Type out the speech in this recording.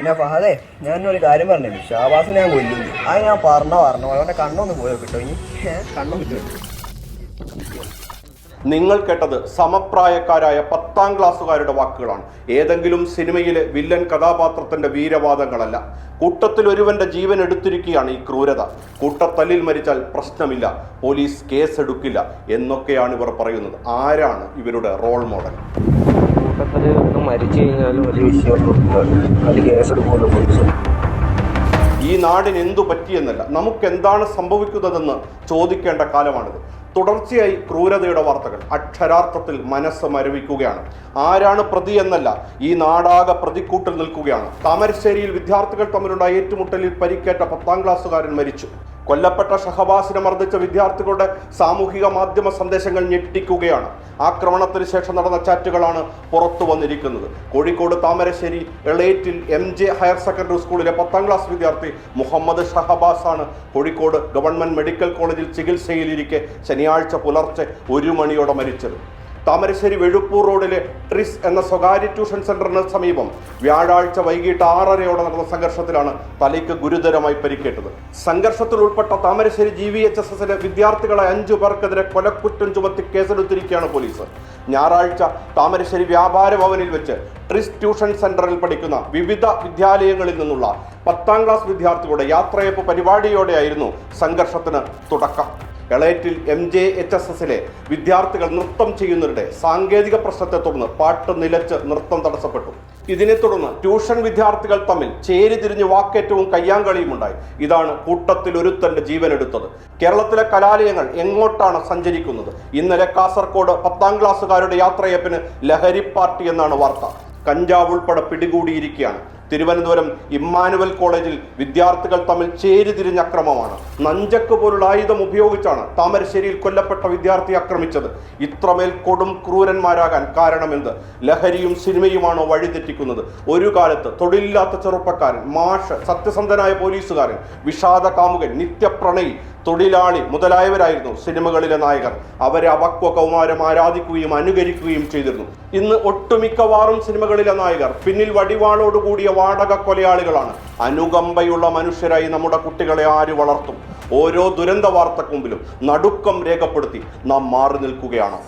പിന്നെ ഫഹദേ, ഞാനൊരു കാര്യം പറഞ്ഞില്ലേ, ഷാബാസിനെ ഞാൻ കൊല്ലുന്നു. അത് ഞാൻ പറഞ്ഞു അവൻ്റെ കണ്ണൊന്ന് പോയോ കിട്ടോ ഇനി കണ്ണൊന്ന് കിട്ടും. നിങ്ങൾ കേട്ടത് സമപ്രായക്കാരായ 10ാം ക്ലാസ്സുകാരുടെ വാക്കുകളാണ്. ഏതെങ്കിലും സിനിമയിലെ വില്ലൻ കഥാപാത്രത്തിന്റെ വീരവാദങ്ങളല്ല. കൂട്ടത്തിൽ ഒരുവന്റെ ജീവൻ എടുത്തിരിക്കുകയാണ് ഈ ക്രൂരത. കൂട്ടത്തല്ലിൽ മരിച്ചാൽ പ്രശ്നമില്ല, പോലീസ് കേസെടുക്കില്ല എന്നൊക്കെയാണ് ഇവർ പറയുന്നത്. ആരാണ് ഇവരുടെ റോൾ മോഡൽ? കൂട്ടത്തിൽ മരിച്ചു കഴിഞ്ഞാലും വലിയ വിഷയമൊന്നും അത് കേസെടുക്കുമല്ലോ പോലീസ്. ഈ നാടിന് എന്തു പറ്റിയെന്നല്ല, നമുക്ക് എന്താണ് സംഭവിക്കുന്നതെന്ന് ചോദിക്കേണ്ട കാലമാണിത്. തുടർച്ചയായി ക്രൂരതയുടെ വാർത്തകൾ അക്ഷരാർത്ഥത്തിൽ മനസ്സ് മരവിക്കുകയാണ്. ആരാണ് പ്രതി എന്നല്ല, ഈ നാടാകെ പ്രതിക്കൂട്ടിൽ നിൽക്കുകയാണ്. താമരശ്ശേരിയിൽ വിദ്യാർത്ഥികൾ തമ്മിലുണ്ടായ ഏറ്റുമുട്ടലിൽ പരിക്കേറ്റ 10ാം ക്ലാസ്സുകാരൻ മരിച്ചു. കൊല്ലപ്പെട്ട ഷഹബാസിനെ മർദ്ദിച്ച വിദ്യാർത്ഥികളുടെ സാമൂഹിക മാധ്യമ സന്ദേശങ്ങൾ ഞെട്ടിക്കുകയാണ്. ആക്രമണത്തിന് ശേഷം നടന്ന ചാറ്റുകളാണ് പുറത്തു വന്നിരിക്കുന്നത്. Kozhikode Thamarassery Elettil MJ higher secondary സ്കൂളിലെ 10ാം ക്ലാസ് വിദ്യാർത്ഥി മുഹമ്മദ് ഷഹബാസ് ആണ് കോഴിക്കോട് ഗവൺമെന്റ് മെഡിക്കൽ കോളേജിൽ ചികിത്സയിലിരിക്കെ ശനിയാഴ്ച പുലർച്ചെ 1 മണിയോടെ മരിച്ചത്. താമരശ്ശേരി വെഴുപ്പൂർ റോഡിലെ ട്രിസ് എന്ന സ്വകാര്യ ട്യൂഷൻ സെന്ററിന് സമീപം വ്യാഴാഴ്ച വൈകിട്ട് 6:30 നടന്ന സംഘർഷത്തിലാണ് തലയ്ക്ക് ഗുരുതരമായി പരിക്കേറ്റത്. സംഘർഷത്തിൽ ഉൾപ്പെട്ട താമരശ്ശേരി GVHSSലെ വിദ്യാർത്ഥികളെ 5 പേർക്കെതിരെ കൊലക്കുറ്റം ചുമത്തി കേസെടുത്തിരിക്കുകയാണ് പോലീസ്. ഞായറാഴ്ച താമരശ്ശേരി വ്യാപാര ഭവനിൽ വെച്ച് ട്രിസ് ട്യൂഷൻ സെന്ററിൽ പഠിക്കുന്ന വിവിധ വിദ്യാലയങ്ങളിൽ നിന്നുള്ള 10ാം ക്ലാസ് വിദ്യാർത്ഥികളുടെ യാത്രയപ്പ് പരിപാടിയോടെയായിരുന്നു സംഘർഷത്തിന് തുടക്കം. എളേറ്റിൽ MJHSSലെ വിദ്യാർത്ഥികൾ നൃത്തം ചെയ്യുന്നവരുടെ സാങ്കേതിക പ്രശ്നത്തെ തുടർന്ന് പാട്ട് നിലച്ച് നൃത്തം തടസ്സപ്പെട്ടു. ഇതിനെ തുടർന്ന് ട്യൂഷൻ വിദ്യാർത്ഥികൾ തമ്മിൽ ചേരിതിരിഞ്ഞ് വാക്കേറ്റവും കയ്യാങ്കളിയും ഉണ്ടായി. ഇതാണ് കൂട്ടത്തിൽ ഒരുത്തന്റെ ജീവനെടുത്തത്. കേരളത്തിലെ കലാലയങ്ങൾ എങ്ങോട്ടാണ് സഞ്ചരിക്കുന്നത്? ഇന്നലെ കാസർഗോഡ് 10ാം ക്ലാസ്സുകാരുടെ യാത്രയപ്പിന് ലഹരി പാർട്ടി എന്നാണ് വാർത്ത. കഞ്ചാവ് ഉൾപ്പെടെ പിടികൂടിയിരിക്കുകയാണ്. തിരുവനന്തപുരം ഇമ്മാനുവൽ കോളേജിൽ വിദ്യാർത്ഥികൾ തമ്മിൽ ചേരിതിരിഞ്ഞ അക്രമമാണ്. നഞ്ചക്ക് പോലുള്ള ആയുധം ഉപയോഗിച്ചാണ് താമരശ്ശേരിയിൽ കൊല്ലപ്പെട്ട വിദ്യാർത്ഥി ആക്രമിച്ചത്. ഇത്രമേൽ കൊടും ക്രൂരന്മാരാകാൻ കാരണമെന്ത്? ലഹരിയും സിനിമയുമാണോ വഴിതെറ്റിക്കുന്നത്? ഒരു കാലത്ത് തൊഴിലില്ലാത്ത ചെറുപ്പക്കാരൻ, മാഷ്, സത്യസന്ധനായ പോലീസുകാരൻ, വിഷാദ കാമുകൻ, നിത്യപ്രണയി, തൊഴിലാളി മുതലായവരായിരുന്നു സിനിമകളിലെ നായകർ. അവരെ അപക്വ കൗമാരം ആരാധിക്കുകയും അനുകരിക്കുകയും ചെയ്തിരുന്നു. ഇന്ന് ഒട്ടുമിക്കവാറും സിനിമകളിലെ നായകർ പിന്നിൽ വടിവാളോടുകൂടിയ വാടക കൊലയാളികളാണ്. അനുകമ്പയുള്ള മനുഷ്യരായി നമ്മുടെ കുട്ടികളെ ആര് വളർത്തും? ഓരോ ദുരന്ത വാർത്തക്ക് മുമ്പിലും നടുക്കം രേഖപ്പെടുത്തി നാം മാറി നിൽക്കുകയാണ്.